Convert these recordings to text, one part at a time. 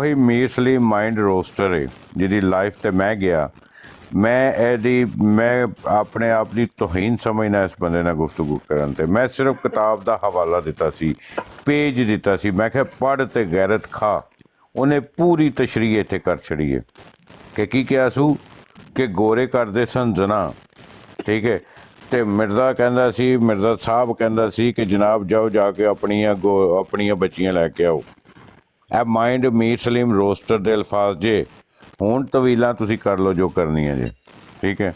ਉਹੀ Mir Salim mind roster ਹੈ ਜਿਹਦੀ ਲਾਈਫ ਤੇ ਮੈਂ ਗਿਆ। ਮੈਂ ਆਪਣੇ ਆਪ ਦੀ ਤੋਹੀਨ ਸਮਝਣਾ ਇਸ ਬੰਦੇ ਨਾਲ ਗੁਫ਼ਤਗੂ ਕਰਨ ਤੇ। ਮੈਂ ਸਿਰਫ ਕਿਤਾਬ ਦਾ ਹਵਾਲਾ ਦਿੱਤਾ ਸੀ, ਪੇਜ ਦਿੱਤਾ ਸੀ, ਮੈਂ ਕਿਹਾ ਪੜ੍ਹ ਤੇ ਗੈਰਤ ਖਾ। ਉਹਨੇ ਪੂਰੀ ਤਸ਼ਰੀਹ ਇੱਥੇ ਕਰ ਛੜੀ ਹੈ ਕਿ ਕੀ ਕਿਹਾ ਸੂ ਕਿ ਗੋਰੇ ਕਰਦੇ ਸਨ ਜ਼ਨਾ, ਠੀਕ ਹੈ। ਤੇ ਮਿਰਜ਼ਾ ਕਹਿੰਦਾ ਸੀ, ਮਿਰਜ਼ਾ ਸਾਹਿਬ ਕਹਿੰਦਾ ਸੀ ਕਿ ਜਨਾਬ ਜਾਓ ਜਾ ਕੇ ਆਪਣੀਆਂ ਬੱਚੀਆਂ ਲੈ ਕੇ ਆਓ। ਇਹ ਮਾਈਂਡ ਮੀਰ ਸਲੀਮ ਰੋਸਟਰ ਦੇ ਅਲਫਾਜ਼ ਜੇ। ਹੁਣ ਤਵੀਲਾਂ ਤੁਸੀਂ ਕਰ ਲਓ ਜੋ ਕਰਨੀਆਂ ਜੇ, ਠੀਕ ਹੈ।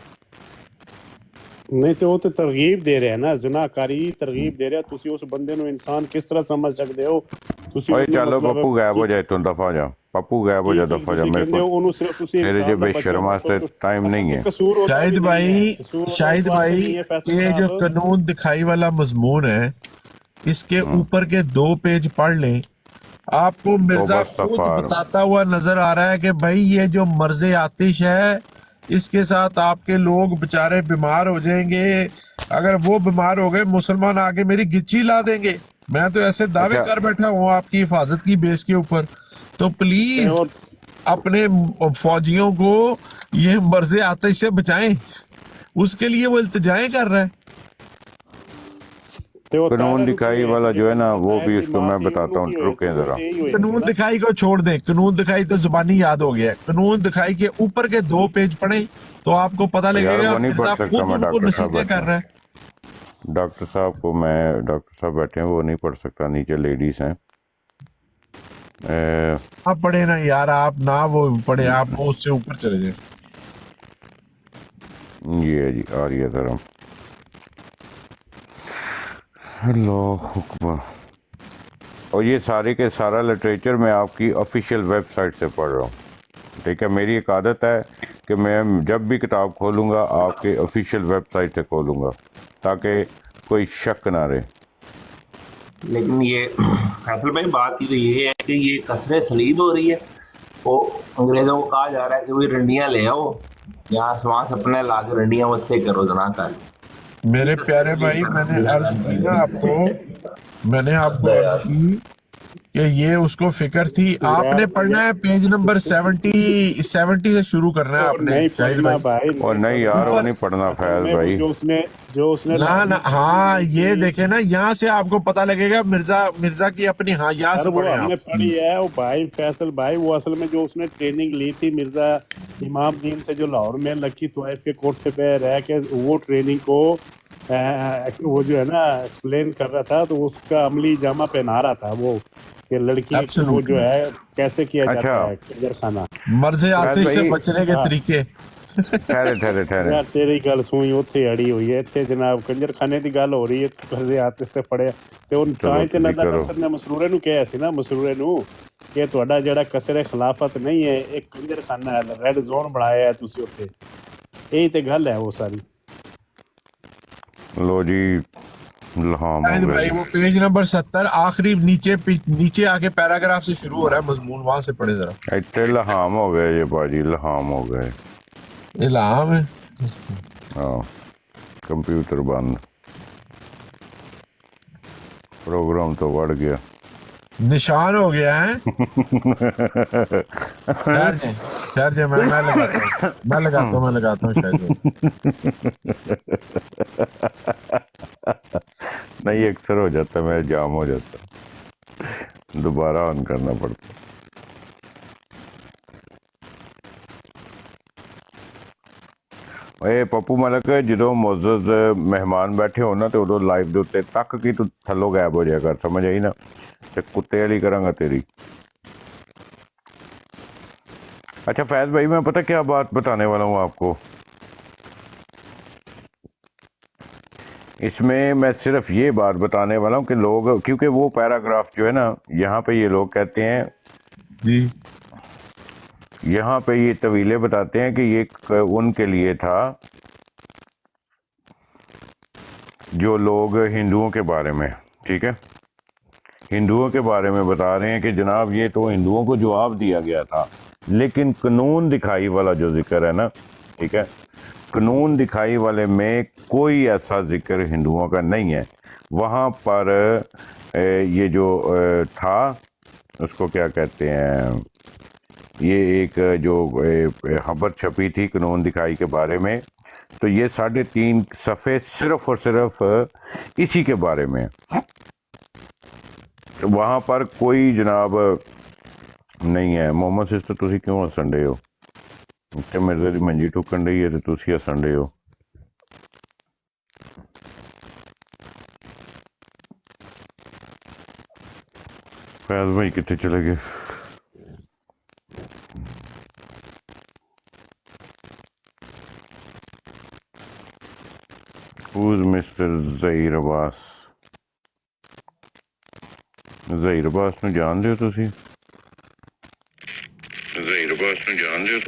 ਨਹੀਂ ਤੇ ਉਹ ਤੇ ਤਰਗੀਬ ਦੇ ਰਿਹਾ ਨਾ, ਜ਼ਨਾਕਾਰੀ ਤਰਗੀਬ ਦੇ ਰਿਹਾ। ਤੁਸੀਂ ਉਸ ਬੰਦੇ ਨੂੰ ਇਨਸਾਨ ਕਿਸ ਤਰ੍ਹਾਂ ਸਮਝ ਸਕਦੇ ਹੋ? ਤੁਸੀਂ ਓਏ ਉਹਨੂੰ ਚੱਲੋ ਮਤਲਬ ਪੱਪੂ ਗਾਇਬ ਹੋ ਜਾ ਇੱਥੋਂ, ਦਫਾ ਜਾ ਪੱਪੂ, ਗਾਇਬ ਹੋ ਜਾ, ਦਫਾ ਜਾ। ਤੁਸੀਂ ਮੇਰੇ ਕਹਿੰਦੇ ਹੋ ਕੋਲ ਉਹਨੂੰ ਸਿਰਫ ਤੁਸੀਂ ਤੇਰੇ ਜੇ ਇਨਸਾਨ ਦਾ ਬੱਚਾ ਬੇਸ਼ਰਮ ਵਾਸਤੇ ٹائم نہیں ہے۔ شاہد بھائی یہ جو قانون دکھائی والا مضمون ہے اس کے اوپر کے 2 پیج پڑھ لیں، آپ کو مرزا خود بتاتا ہوا نظر آ رہا ہے کہ بھائی یہ جو مرض آتش ہے اس کے ساتھ آپ کے لوگ بےچارے بیمار ہو جائیں گے، اگر وہ بیمار ہو گئے مسلمان آگے میری گچی لا دیں گے۔ میں تو ایسے دعوے کر بیٹھا ہوں آپ کی حفاظت کی بیس کے اوپر، تو پلیز اپنے فوجیوں کو یہ مرض آتش سے بچائیں، اس کے لیے وہ التجائیں کر رہا ہے۔ قانون دکھائی والا جو ہے نا وہ بھی اس کو میں بتاتا ہوں، رکیں ذرا۔ قانون دکھائی کو چھوڑ دیں، قانون دکھائی تو زبانی یاد ہو گیا ہے۔ قانون دکھائی کے اوپر کے 2 پیج پڑھیں تو آپ کو پتہ لگے گا مرزا خود ان کو نصیحتیں کر رہا ہے۔ ڈاکٹر صاحب بیٹھے ہیں، وہ نہیں پڑھ سکتا، نیچے لیڈیز ہیں۔ آپ پڑھیں نا یار، آپ نہ وہ پڑھیں، آپ اس سے اوپر چلے جائیں۔ یہ ہے جی، آ رہی ہے ذرا۔ اللہ اکبر۔ اور یہ سارے کے سارا لٹریچر میں آپ کی آفیشیل ویب سائٹ سے پڑھ رہا ہوں، ٹھیک ہے۔ میری ایک عادت ہے کہ میں جب بھی کتاب کھولوں گا آپ کے آفیشیل ویب سائٹ سے کھولوں گا تاکہ کوئی شک نہ رہے۔ لیکن یہ فیصل بھائی بات تو یہ ہے کہ یہ کثرت سلید ہو رہی ہے۔ وہ انگریزوں کو کہا جا رہا ہے کہ وہی رنڈیاں لے آؤ، یہاں سے وہاں سے اپنے لا کے رنڈیاں وستے کرو زنا کر۔ میرے پیارے بھائی میں نے عرض کی نا آپ کو، میں نے آپ کو عرض کی کہ یہ اس کو فکر تھی۔ آپ نے پڑھنا ہے پیج نمبر 70 سے شروع کرنا ہے آپ نے شاہد بھائی۔ اور نہیں یار وہ نہیں پڑھنا فیض بھائی، جو اس نے ہاں یہ دیکھیں نا، یہاں سے آپ کو پتہ لگے گا مرزا کی اپنی، ہاں یہاں سے پڑھیں ہم نے پڑھی ہے وہ بھائی فیصل بھائی۔ وہ اصل میں جو اس نے ٹریننگ لی تھی مرزا امام دین سے، جو لاہور میں لکی طوائف کے کوٹھے پہ رہ کے وہ ٹریننگ کو وہ جو ہے نا ایکسپلین کر رہا تھا، تو اس کا عملی جامہ پہنا رہا تھا وہ کہ لڑکی کو جو ہے کیسے کیا جاتا ہے کنجر خانہ، مرض آتش سے بچنے کے طریقے۔ ٹھہرے تیری گل سوئی اتھے اڑی ہوئی ہے، اتھے جناب کنجر خانے دی گل ہو رہی ہے، مرض آتش تے پڑھیا تے ان تائیں تے ندا نصر نے مسرورے نو کہیا سی نا، مسرورے نو کہ تہاڈا جڑا کسر خلافت نہیں ہے ایک کنجر خانہ ہے، ریڈ زون بنایا ہے تسی اوتھے، یہی تے گل ہے وہ ساری۔ لو جی الہام ہو گیا۔ بھائی وہ پیج نمبر 70 آخری نیچے آ کے پیراگراف سے شروع ہو رہا ہے مضمون، وہاں سے پڑھے ذرا۔ اتنے الہام ہو گئے یہ باجی، الہام ہو گئے۔ الہام ہے، ہاں کمپیوٹر بند، پروگرام تو بڑھ گیا، نشان ہو گیا ہے۔ خیر جی میں لگاتا ہوں شاید نہیں اکثر ہو جاتا ہے، میرا جام ہو جاتا، دوبارہ آن کرنا پڑتا۔ اے پپو ملک جدو معزز مہمان بیٹھے ہو نا تو ادو لائف دے اتنے تک کی تو تھلو غائب ہو جایا کر، سمجھ آئی نا؟ تے کتے والی کراں گا تیری۔ اچھا فیض بھائی میں پتہ کیا بات بتانے والا ہوں آپ کو، اس میں صرف یہ بات بتانے والا ہوں کہ لوگ، کیونکہ وہ پیراگراف جو ہے نا یہاں پہ یہ لوگ کہتے ہیں جی، یہاں پہ یہ طویلے بتاتے ہیں کہ یہ ان کے لیے تھا جو لوگ ہندوؤں کے بارے میں، ٹھیک ہے، ہندوؤں کے بارے میں بتا رہے ہیں کہ جناب یہ تو ہندوؤں کو جواب دیا گیا تھا، لیکن قانون دکھائی والا جو ذکر ہے نا، ٹھیک ہے، قانون دکھائی والے میں کوئی ایسا ذکر ہندوؤں کا نہیں ہے۔ وہاں پر یہ جو تھا اس کو کیا کہتے ہیں، یہ ایک جو خبر چھپی تھی قانون دکھائی کے بارے میں، تو یہ 3.5 صفحے صرف اور صرف اسی کے بارے میں، وہاں پر کوئی جناب نہیں ہے۔ محمد سسٹر تسی کیوں ہسن ڈے ہو کہ مرزا دی منجی ٹھکن ڈئی ہے تو تسی ہسن ڈے ہو؟ فیض بھائی کتنے چلے گئے؟ Who's Mr. ظہیر عباس؟ ظہیر عباس نو جان دیو تسی؟ ظہیر عباس نو جان دیو؟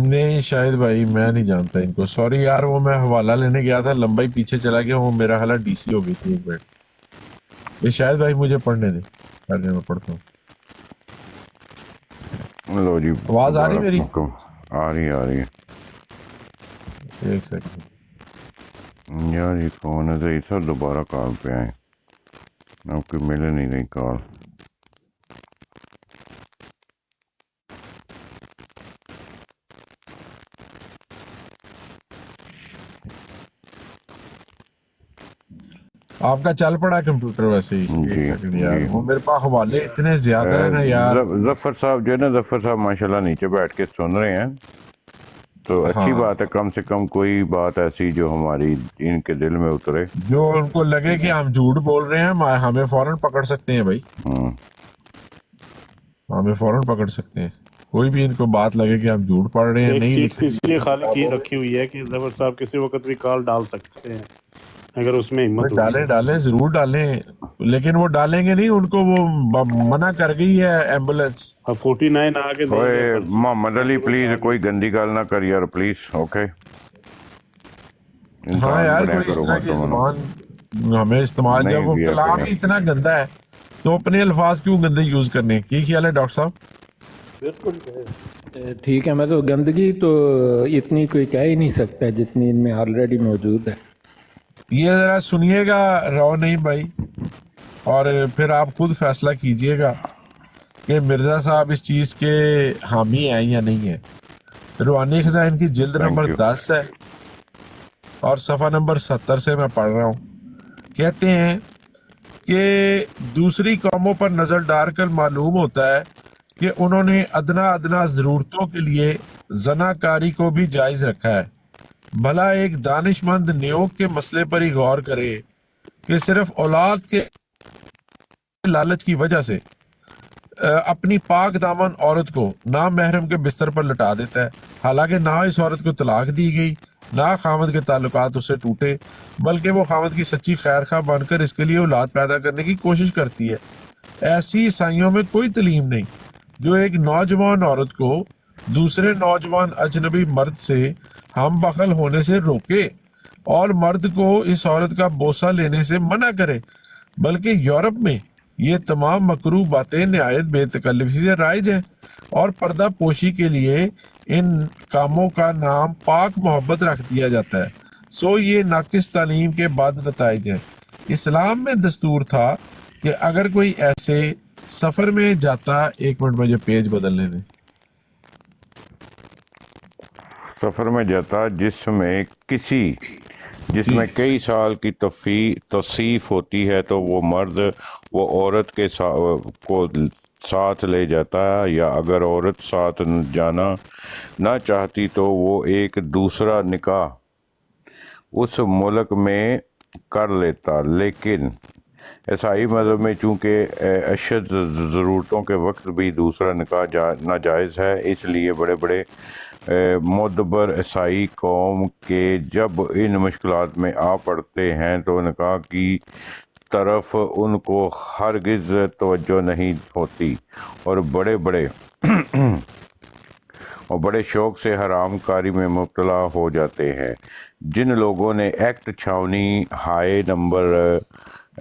نہیں شاہد بھائی میں نہیں جانتا ان کو، سوری یار، وہ میں حوالہ لینے گیا تھا، لمبا ہی پیچھے چلا گیا، وہ میرا حالہ ڈی سی ہو گئی تھی ایک منٹ۔ یہ شاہد بھائی مجھے پڑھنے دیں، پڑھنے میں پڑھتا ہوں۔ لو جی آواز آ رہی میری؟ آ رہی ہے۔ ایک سیکنڈ یار یہ کون ہے؟ ظہیر صاحب دوبارہ کال پہ آئے، آپ کو ملے نہیں رہی کال۔ آپ کا چل پڑا کمپیوٹر ویسے ہی؟ جی یار وہ میرے پاس حوالے اتنے زیادہ ہیں نا یار۔ ظفر صاحب جو ہے نا، ظفر صاحب ماشاءاللہ نیچے بیٹھ کے سن رہے ہیں، تو اچھی بات ہے، کم سے کم کوئی بات ایسی جو ہماری ان کے دل میں اترے، جو ان کو لگے کہ ہم جھوٹ بول رہے ہیں، ہمیں فوراً پکڑ سکتے ہیں بھائی، ہمیں فوراً پکڑ سکتے ہیں۔ کوئی بھی ان کو بات لگے کہ ہم جھوٹ پڑھ رہے ہیں، ایک نہیں چیز لکھ اس لیے خالی کی رکھی ہوئی ہے کہ ظفر صاحب کسی وقت بھی کال ڈال سکتے ہیں اگر اس میں ہمت ہوگی۔ ڈالیں ضرور ڈالیں، لیکن وہ ڈالیں گے نہیں، ان کو وہ منع کر گئی ہے ایمبولینس۔ اب 49 آگے دے اوے گئے محمد علی پلیز کوئی گندی گال نہ کر یار پلیز، اوکے؟ ہاں انسان یار بڑے کوئی اس کرو طرح مت کی منو، زبان ہمیں استعمال، جب نہیں وہ دیا کلام کریں۔ ہی اتنا گندا ہے تو اپنے الفاظ کیوں گندے یوز کرنے؟ کی خیال ہے ڈاکٹر صاحب؟ بالکل ٹھیک ہے، مطلب گندگی تو اتنی کوئی کہہ ہی نہیں سکتا جتنی ان میں آلریڈی موجود ہے۔ یہ ذرا سنیے گا رو نہیں بھائی، اور پھر آپ خود فیصلہ کیجئے گا کہ مرزا صاحب اس چیز کے حامی ہیں یا نہیں ہیں۔ روحانی خزائن کی جلد نمبر 10 ہے اور صفحہ نمبر 70 سے میں پڑھ رہا ہوں۔ کہتے ہیں کہ دوسری قوموں پر نظر ڈال کر معلوم ہوتا ہے کہ انہوں نے ادنا ضرورتوں کے لیے زناکاری کو بھی جائز رکھا ہے۔ بھلا ایک دانش مند نیوک کے مسئلے پر ہی غور کرے کہ صرف اولاد کے لالچ کی وجہ سے اپنی پاک دامن عورت کو نامحرم کے بستر پر لٹا دیتا ہے، حالانکہ نہ اس عورت کو طلاق دی گئی، نہ خامد کے تعلقات اس سے ٹوٹے، بلکہ وہ خامد کی سچی خیر خواہ بن کر اس کے لیے اولاد پیدا کرنے کی کوشش کرتی ہے۔ ایسی عیسائیوں میں کوئی تعلیم نہیں جو ایک نوجوان عورت کو دوسرے نوجوان اجنبی مرد سے ہم بخل ہونے سے روکے اور مرد کو اس عورت کا بوسہ لینے سے منع کرے، بلکہ یورپ میں یہ تمام مکروہ باتیں نہایت بے تکلفی سے رائج ہیں، اور پردہ پوشی کے لیے ان کاموں کا نام پاک محبت رکھ دیا جاتا ہے۔ سو یہ ناقص تعلیم کے بعد نتائج ہیں۔ اسلام میں دستور تھا کہ اگر کوئی ایسے سفر میں جاتا، ایک منٹ مجھے پیج بدلنے دیں، سفر میں جاتا جس میں کئی سال کی توصیف ہوتی ہے، تو وہ مرد وہ عورت کو ساتھ لے جاتا، یا اگر عورت ساتھ جانا نہ چاہتی تو وہ ایک دوسرا نکاح اس ملک میں کر لیتا۔ لیکن عیسائی مذہب میں چونکہ اشد ضرورتوں کے وقت بھی دوسرا نکاح ناجائز ہے، اس لیے بڑے بڑے معتبر عیسائی قوم کے جب ان مشکلات میں آ پڑتے ہیں تو نکاح کی طرف ان کو ہرگز توجہ نہیں ہوتی، اور بڑے شوق سے حرام کاری میں مبتلا ہو جاتے ہیں۔ جن لوگوں نے ایکٹ چھاونی ہائے نمبر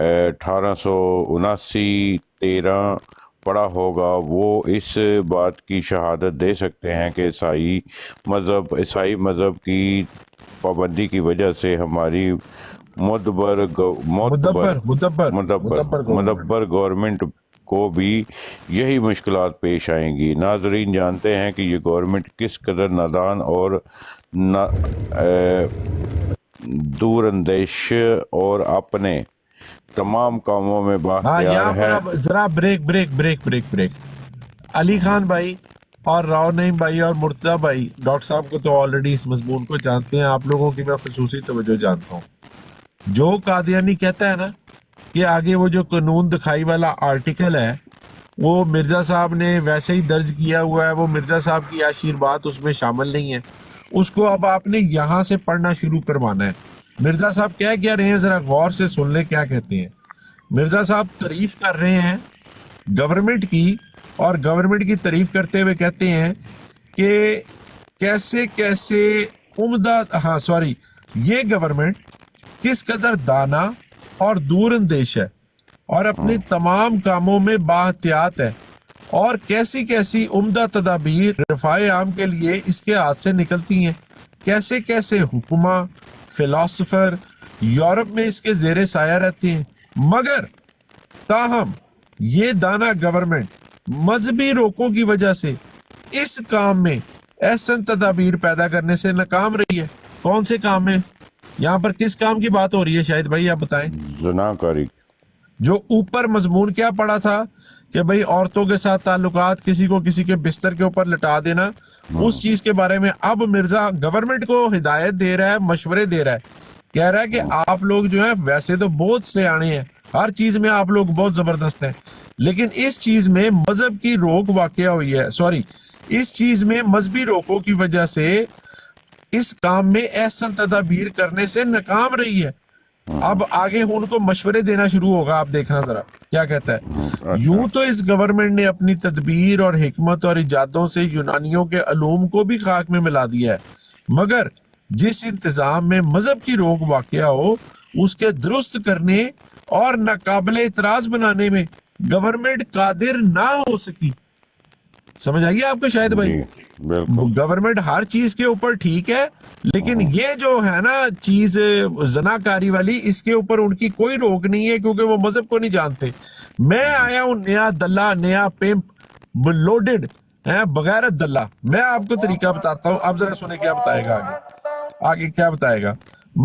1879-13 پڑھا ہوگا، وہ اس بات کی شہادت دے سکتے ہیں کہ عیسائی مذہب کی پابندی کی وجہ سے ہماری مدبر گورنمنٹ کو بھی یہی مشکلات پیش آئیں گی۔ ناظرین جانتے ہیں کہ یہ گورنمنٹ کس قدر نادان اور دور اندیش اور اپنے تمام کاموں میں ہاں، بااختیار یہاں پر ہے۔ اب ذرا بریک علی خان بھائی اور راؤ نعیم بھائی اور مرتضی بھائی، ڈاکٹر صاحب کو تو آلریڈی اس مضمون کو جانتے ہیں، آپ لوگوں کی میں خصوصی توجہ جانتا ہوں۔ جو قادیانی کہتا ہے نا کہ آگے وہ جو قانون دکھائی والا آرٹیکل ہے وہ مرزا صاحب نے ویسے ہی درج کیا ہوا ہے، وہ مرزا صاحب کی عاشیر بات اس میں شامل نہیں ہے، اس کو اب آپ نے یہاں سے پڑھنا شروع کروانا ہے۔ مرزا صاحب کیا رہے ہیں، ذرا غور سے سن لیں کیا کہتے ہیں۔ مرزا صاحب تعریف کر رہے ہیں گورنمنٹ کی، اور گورنمنٹ کی تعریف کرتے ہوئے کہتے ہیں کہ کیسے عمدہ یہ گورنمنٹ کس قدر دانا اور دور اندیش ہے اور اپنے تمام کاموں میں بااحتیاط ہے، اور کیسی عمدہ تدابیر رفاع عام کے لیے اس کے ہاتھ سے نکلتی ہیں، کیسے حکماں فلاسفر یورپ میں اس کے زیر سایہ رہتے ہیں، مگر تاہم یہ دانا گورنمنٹ مذہبی روکوں کی وجہ سے اس کام میں احسن تدابیر پیدا کرنے سے ناکام رہی ہے۔ کون سے کام میں؟ یہاں پر کس کام کی بات ہو رہی ہے شاہد بھائی، آپ بتائیں۔ زنا کاری۔ جو اوپر مضمون کیا پڑا تھا کہ بھئی عورتوں کے ساتھ تعلقات، کسی کو کسی کے بستر کے اوپر لٹا دینا، اس چیز کے بارے میں اب مرزا گورنمنٹ کو ہدایت دے رہا ہے، مشورے دے رہا ہے، کہہ رہا ہے کہ آپ لوگ جو ہیں ویسے تو بہت سیانے ہیں، ہر چیز میں آپ لوگ بہت زبردست ہیں، لیکن اس چیز میں مذہب کی روک واقع ہوئی ہے، اس چیز میں مذہبی روکوں کی وجہ سے اس کام میں احسن تدابیر کرنے سے ناکام رہی ہے۔ اب آگے ان کو مشورے دینا شروع ہوگا، آپ دیکھنا ذرا کیا کہتا ہے۔ یوں تو اس گورنمنٹ نے اپنی تدبیر اور حکمت اور ایجادوں سے یونانیوں کے علوم کو بھی خاک میں ملا دیا ہے، مگر جس انتظام میں مذہب کی روک واقع ہو اس کے درست کرنے اور ناقابل اعتراض بنانے میں گورنمنٹ قادر نہ ہو سکی۔ سمجھ آئیے آپ کو شاید بھائی؟ بالکل گورنمنٹ ہر چیز کے اوپر ٹھیک ہے، لیکن یہ جو ہے نا چیز زناکاری والی، اس کے اوپر ان کی کوئی روک نہیں ہے، کیونکہ وہ مذہب کو نہیں جانتے۔ میں آیا ہوں نیا دلہ، نیا پیمپ لوڈڈ ہے، بغیر دلہ۔ میں آپ کو طریقہ بتاتا ہوں، اب ذرا سنیں کیا بتائے گا آگے کیا بتائے گا۔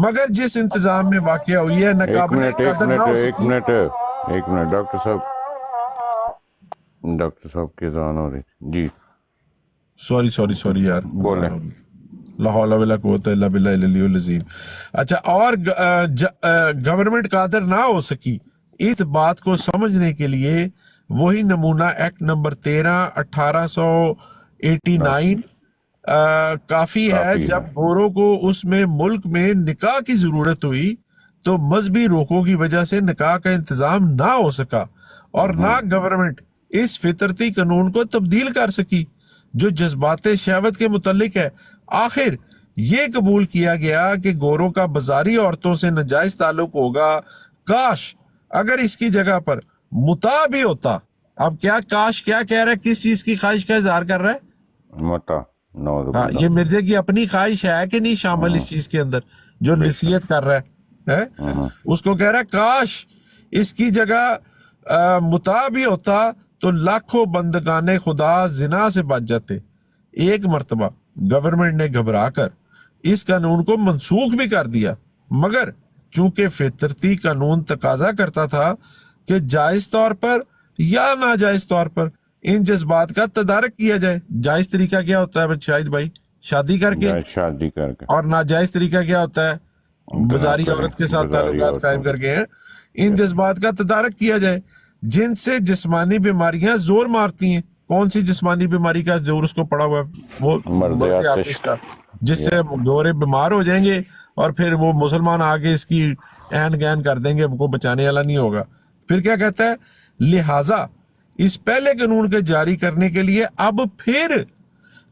مگر جس انتظام میں واقع ہوئی ہے ناقابل قدر نہ ہو سکی۔ ایک منٹ ڈاکٹر صاحب کی اذان ہو رہی جی، سوری یار، بولیں۔ لا حول ولا قوت الا باللہ العلی العظیم۔ اچھا، اور گورنمنٹ قادر نہ ہو سکی، اس بات کو سمجھنے کے لیے وہی نمونہ ایکٹ نمبر 13 1889 کافی ہے۔ جب گوروں کو اس میں ملک میں نکاح کی ضرورت ہوئی تو مذہبی روکوں کی وجہ سے نکاح کا انتظام نہ ہو سکا، اور نہ گورنمنٹ اس فطرتی قانون کو تبدیل کر سکی جو جذبات شہوت کے متعلق ہے۔ آخر یہ قبول کیا گیا کہ گوروں کا بازاری عورتوں سے ناجائز تعلق ہوگا، کاش اگر اس کی جگہ پر متع بھی ہوتا۔ اب کیا کاش کیا کہہ رہا ہے، کس چیز کی خواہش کا اظہار کر رہا ہے؟ متا ہاں، یہ مرزے کی اپنی خواہش ہے کہ نہیں شامل اس چیز کے اندر جو نصیحت کر رہا ہے؟ اس کو کہہ رہا ہے کاش اس کی جگہ متع بھی ہوتا تو لاکھوں بندگان خدا زنا سے بچ جاتے۔ ایک مرتبہ گورنمنٹ نے گھبرا کر اس قانون کو منسوخ بھی کر دیا، مگر چونکہ فطرتی قانون تقاضا کرتا تھا کہ جائز طور پر یا ناجائز طور پر ان جذبات کا تدارک کیا جائے۔ جائز طریقہ کیا ہوتا ہے شاہد بھائی؟ شادی کر کے۔ اور ناجائز طریقہ کیا ہوتا ہے؟ بازاری عورت کے ساتھ تعلقات قائم کر کے ہیں۔ ان جذبات کا تدارک کیا جائے جن سے جسمانی بیماریاں زور مارتی ہیں۔ کون سی جسمانی بیماری کا زور اس کو پڑا ہوا ہے؟ وہ مرد آتش کا، جس سے گورے بیمار ہو جائیں گے اور پھر وہ مسلمان آگے اس کی این گین کر دیں گے، کو بچانے والا نہیں ہوگا۔ پھر کیا کہتا ہے؟ لہٰذا اس پہلے قانون کے جاری کرنے کے لیے اب پھر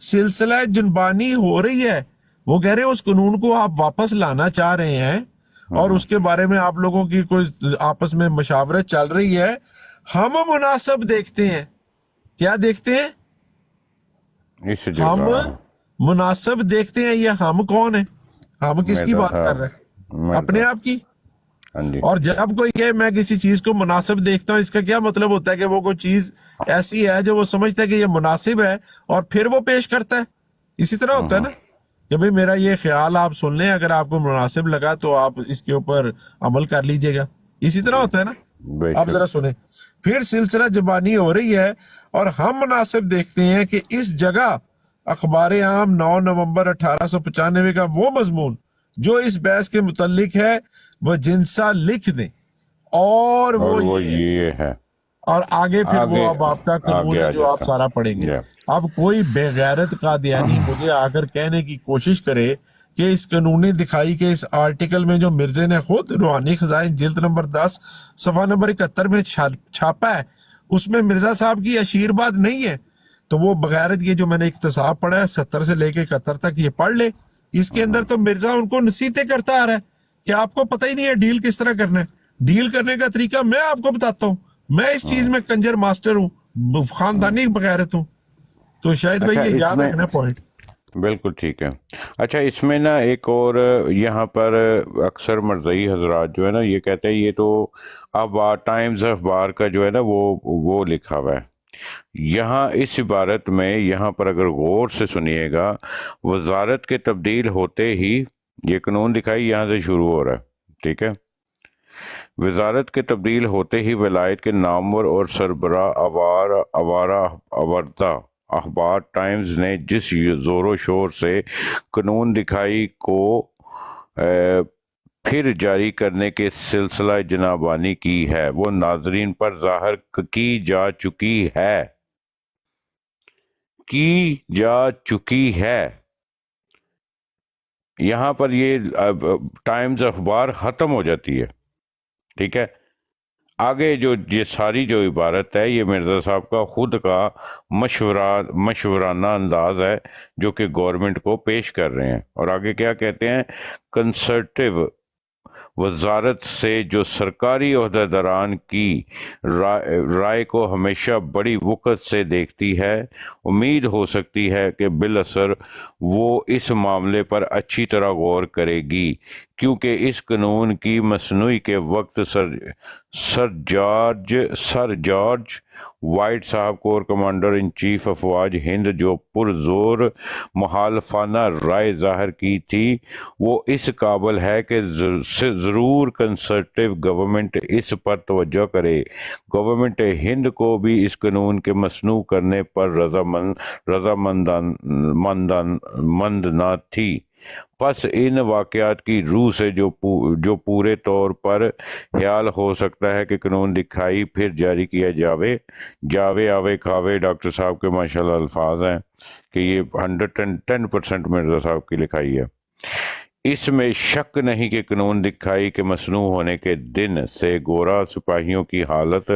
سلسلہ جنبانی ہو رہی ہے۔ وہ کہہ رہے ہیں اس قانون کو آپ واپس لانا چاہ رہے ہیں اور اس کے بارے میں آپ لوگوں کی کوئی آپس میں مشاورت چل رہی ہے۔ ہم مناسب دیکھتے ہیں، کیا دیکھتے ہیں؟ ہم مناسب دیکھتے ہیں۔ یہ ہم کون ہیں؟ ہم کس کی بات کر رہے ہیں؟ اپنے آپ کی؟ ہاں جی اور جب کوئی کہے میں کسی چیز کو مناسب دیکھتا ہوں، اس کا کیا مطلب ہوتا ہے کہ وہ کوئی چیز ایسی ہے جو وہ سمجھتا ہے کہ یہ مناسب ہے اور پھر وہ پیش کرتا ہے. اسی طرح ہوتا ہے نا کہ بھئی میرا یہ خیال آپ سن لیں، اگر آپ کو مناسب لگا تو آپ اس کے اوپر عمل کر لیجئے گا. اسی طرح ہوتا ہے نا. بے آپ شک. ذرا سنیں، پھر سلسلہ زبانی ہو رہی ہے اور ہم مناسب دیکھتے ہیں کہ اس جگہ اخبار عام 9 نومبر 1895 کا وہ مضمون جو اس بحث کے متعلق ہے وہ جنسا لکھ دیں، اور اور وہ وہ یہ ہے. یہ ہے اور آگے پھر وہ آگے اب آپ کا قانون آگے ہے آ جو آپ جاتا. سارا پڑھیں گے. اب کوئی بے غیرت قادیانی مجھے آ کر کہنے کی کوشش کرے کہ اس قانونی دکھائی کے اس آرٹیکل میں جو مرزے نے خود روحانی خزائن جلد نمبر 10 صفحہ نمبر 71 میں چھاپا ہے، اس میں مرزا صاحب کی اشیر بات نہیں ہے، تو وہ بغیرت یہ جو میں نے اقتصاب پڑھا ہے 70 سے لے کے 71 تک یہ پڑھ لے. اس کے اندر تو مرزا ان کو نصیحتیں کرتا آ رہا ہے کہ آپ کو پتہ ہی نہیں ہے ڈیل کس طرح کرنا ہے. ڈیل کرنے کا طریقہ میں آپ کو بتاتا ہوں، میں اس چیز میں کنجر ماسٹر ہوں، خاندانی بغیرت ہوں. تو شاید بھائی اچھا یہ اس یاد میں رکھنا پوائنٹ. بالکل ٹھیک ہے. اچھا اس میں نا ایک اور یہاں پر اکثر مرزئی حضرات جو ہے نا یہ کہتے ہیں، یہ تو اخبار ٹائمز اخبار کا جو ہے نا وہ لکھا ہوا ہے یہاں اس عبارت میں. یہاں پر اگر غور سے سنیے گا، وزارت کے تبدیل ہوتے ہی یہ قانون دکھائی یہاں سے شروع ہو رہا ہے. ٹھیک ہے، وزارت کے تبدیل ہوتے ہی ولایت کے نامور اور سربراہ آوردہ اخبار ٹائمز نے جس زور و شور سے قانون دکھائی کو پھر جاری کرنے کے سلسلہ جنابانی کی ہے، وہ ناظرین پر ظاہر کی جا چکی ہے. یہاں پر یہ ٹائمز اخبار ختم ہو جاتی ہے. ٹھیک ہے، آگے جو یہ ساری جو عبارت ہے یہ مرزا صاحب کا خود کا مشورانہ انداز ہے جو کہ گورنمنٹ کو پیش کر رہے ہیں. اور آگے کیا کہتے ہیں، کنسرٹیو وزارت سے جو سرکاری عہدیداران کی رائے کو ہمیشہ بڑی وقت سے دیکھتی ہے، امید ہو سکتی ہے کہ بالاثر وہ اس معاملے پر اچھی طرح غور کرے گی، کیونکہ اس قانون کی مصنوعی کے وقت سر جارج وائٹ صاحب کور کمانڈر ان چیف افواج ہند جو پرزور مخالفانہ رائے ظاہر کی تھی، وہ اس قابل ہے کہ ضرور کنسرٹیو گورنمنٹ اس پر توجہ کرے. گورنمنٹ ہند کو بھی اس قانون کے مصنوع کرنے پر رضامند نہ تھی. پس ان واقعات کی روح سے جو پورے طور پر خیال ہو سکتا ہے کہ قانون دکھائی پھر جاری کیا جاوے آوے کھاوے. ڈاکٹر صاحب کے ماشاءاللہ الفاظ ہیں کہ یہ 110% مرزا صاحب کی لکھائی ہے. اس میں شک نہیں کہ قانون دکھائی کے مصنوع ہونے کے دن سے گورا سپاہیوں کی حالت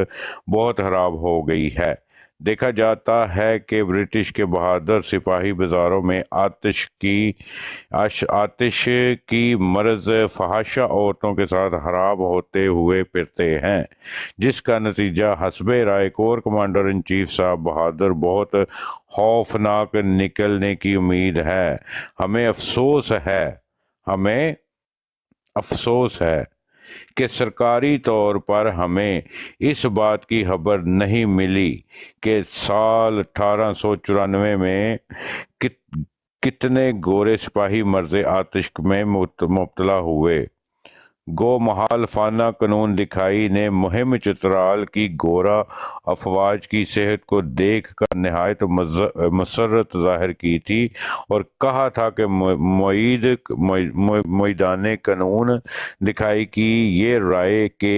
بہت خراب ہو گئی ہے. دیکھا جاتا ہے کہ برٹش کے بہادر سپاہی بازاروں میں آتش کی مرض فحاشہ عورتوں کے ساتھ خراب ہوتے ہوئے پھرتے ہیں، جس کا نتیجہ حسب رائے کور کمانڈر ان چیف صاحب بہادر بہت خوفناک نکلنے کی امید ہے. ہمیں افسوس ہے کہ سرکاری طور پر ہمیں اس بات کی خبر نہیں ملی کہ سال 1894 میں کتنے گورے سپاہی مرض آتش میں مبتلا ہوئے. گو مخالفانہ قانون دکھائی نے مہم چترال کی گورا افواج کی صحت کو دیکھ کر نہایت مسرت ظاہر کی تھی اور کہا تھا کہ معیدان قانون دکھائی کی یہ رائے کہ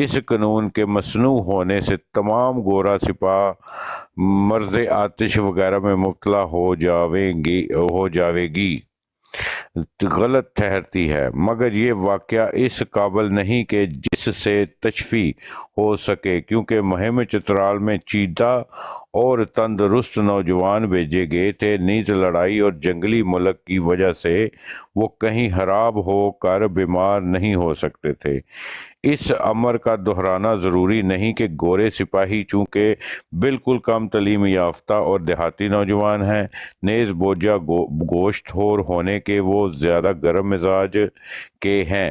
اس قانون کے مصنوع ہونے سے تمام گورا سپاہ مرض آتش وغیرہ میں مبتلا ہو جاوے گی غلط ٹھہرتی ہے، مگر یہ واقعہ اس قابل نہیں کہ جس سے تشفی ہو سکے، کیونکہ مہم چترال میں چیدہ اور تندرست نوجوان بھیجے گئے تھے، نیز لڑائی اور جنگلی ملک کی وجہ سے وہ کہیں خراب ہو کر بیمار نہیں ہو سکتے تھے. اس امر کا دہرانا ضروری نہیں کہ گورے سپاہی چونکہ بالکل کم تعلیم یافتہ اور دیہاتی نوجوان ہیں، نیز بوجھا گوشت خور ہونے کے وہ زیادہ گرم مزاج کے ہیں.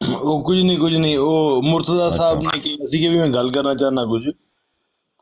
ਉਹ ਕੁਝ ਨਹੀਂ ਉਹ ਮੁਰਤਜ਼ਾ ਸਾਹਿਬ ਨੇ ਕਿਹਾ ਸੀ ਕਿ ਵੀ ਮੈਂ ਗੱਲ ਕਰਨਾ ਚਾਹਨਾ ਕੁਝ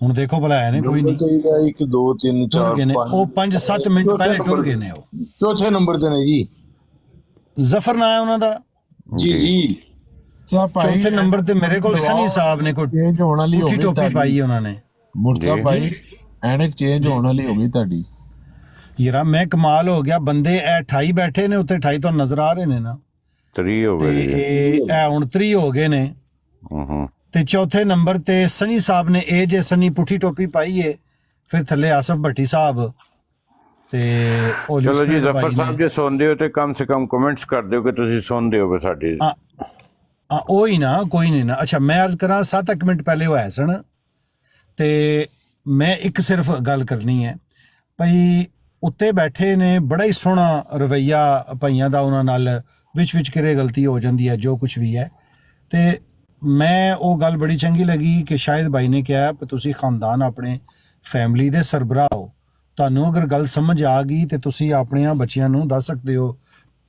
ਹੁਣ ਦੇਖੋ ਭਲਾ ਹੈ ਨੇ ਕੋਈ ਨਹੀਂ, 1 2 3 4 5 ਉਹ 5-7 ਮਿੰਟ ਪਹਿਲੇ ਟੁਰ ਗਏ ਨੇ, ਉਹ ਚੌਥੇ ਨੰਬਰ ਤੇ ਨੇ ਜੀ। ਜ਼ਫਰ ਨਾਂ ਹੈ ਉਹਨਾਂ ਦਾ ਜੀ ਚੌਥੇ ਨੰਬਰ ਤੇ ਮੇਰੇ ਕੋਲ ਸਨੀ ਸਾਹਿਬ ਨੇ ਕੋਈ ਚੇਂਜ ਹੋਣ ਵਾਲੀ ਹੋ ਗਈ ਟੋਪੀ ਪਾਈ ਉਹਨਾਂ ਨੇ। ਮੁਰਤਜ਼ਾ ਭਾਈ ਐਨਕ ਚੇਂਜ ਹੋਣ ਵਾਲੀ ਹੋ ਗਈ ਤੁਹਾਡੀ ਯਾਰ, ਮੈਂ ਕਮਾਲ ਹੋ ਗਿਆ, ਬੰਦੇ ਇਹ 28 ਬੈਠੇ ਨੇ ਉੱਤੇ, 28 ਤੁਹਾਨੂੰ ਨਜ਼ਰ ਆ ਰਹੇ ਨੇ ਨਾ, 3 ਹੋ ਗਏ ਇਹ ਹੁਣ 3 ਹੋ ਗਏ ਨੇ। ਤੇ ਚੌਥੇ ਨੰਬਰ ਤੇ ਸਨੀ ਸਾਹਿਬ ਨੇ, ਇਹ ਜੇ ਸਨੀ ਪੁੱਠੀ ਟੋਪੀ ਪਾਈ ਏ, ਫਿਰ ਥੱਲੇ ਆਸਫ ਭੱਟੀ ਸਾਹਿਬ ਤੇ ਉਹ ਚਲੋ ਜੀ ਜ਼ਫਰ ਸਾਹਿਬ, ਜੇ ਸੁਣਦੇ ਹੋ ਤੇ ਕਮ ਸੇ ਕਮ ਕਮੈਂਟਸ ਕਰ ਦਿਓ ਕਿ ਤੁਸੀਂ ਸੁਣਦੇ ਹੋ ਸਾਡੇ। ਉਹ ਹੀ ਨਾ, ਕੋਈ ਨਹੀਂ ਨਾ। ਅੱਛਾ, ਮੈਂ ਅਰਜ਼ ਕਰਾਂ 7 ਮਿੰਟ ਪਹਿਲੇ ਹੋਇਆ ਸਨ, ਤੇ ਮੈਂ ਇੱਕ ਸਿਰਫ ਗੱਲ ਕਰਨੀ ਹੈ ਭਈ, ਉੱਤੇ ਬੈਠੇ ਨੇ, ਬੜਾ ਹੀ ਸੋਹਣਾ ਰਵੱਈਆ ਭਾਈਆਂ ਦਾ ਉਹਨਾਂ ਨਾਲ, ਵਿੱਚ ਕਿਰੇ ਗਲਤੀ ਹੋ ਜਾਂਦੀ ਹੈ, ਜੋ ਕੁਛ ਵੀ ਹੈ। ਤੇ ਮੈਂ ਉਹ ਗੱਲ ਬੜੀ ਚੰਗੀ ਲੱਗੀ ਕਿ ਸ਼ਾਹਿਦ ਭਾਈ ਨੇ ਕਿਹਾ ਕਿ ਤੁਸੀਂ ਖਾਨਦਾਨ ਆਪਣੇ ਫੈਮਿਲੀ ਦੇ ਸਰਬਰਾਹ ਹੋ, ਤੁਹਾਨੂੰ ਅਗਰ ਗੱਲ ਸਮਝ ਆ ਗਈ ਤੇ ਤੁਸੀਂ ਆਪਣਿਆਂ ਬੱਚਿਆਂ ਨੂੰ ਦੱਸ ਸਕਦੇ ਹੋ,